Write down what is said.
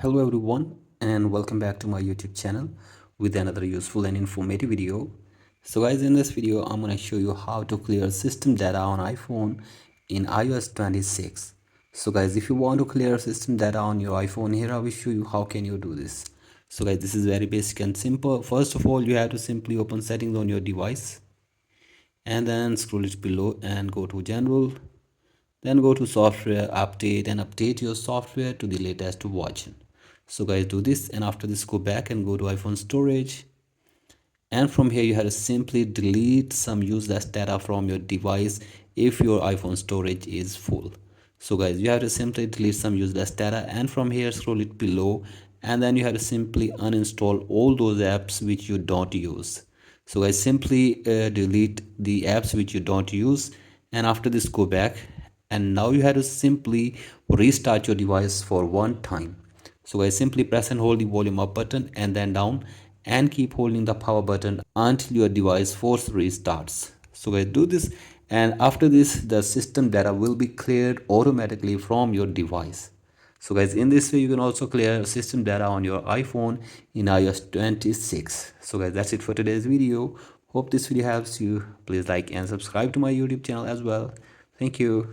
Hello everyone and welcome back to my YouTube channel with another useful and informative video. So guys, in this video I'm going to show you how to clear system data on iPhone in iOS 26. So guys, if you want to clear system data on your iPhone, here I will show you how can you do this. So guys, this is very basic and simple. First of all, you have to simply open settings on your device and then scroll it below and go to general. Then go to software update and update your software to the latest version. So guys, do this, and after this go back and go to iPhone storage, and from here you have to simply delete some useless data from your device if your iPhone storage is full. So guys, you have to simply delete some useless data, and from here scroll it below, and then you have to simply uninstall all those apps which you don't use. So guys, simply delete the apps which you don't use, and after this go back, and now you have to simply restart your device for one time. So guys, simply press and hold the volume up button and then down, and keep holding the power button until your device force restarts. So guys, do this, and after this the system data will be cleared automatically from your device. So guys, in this way you can also clear system data on your iPhone in iOS 26. So guys, that's it for today's video. Hope this video helps you. Please like and subscribe to my YouTube channel as well. Thank you.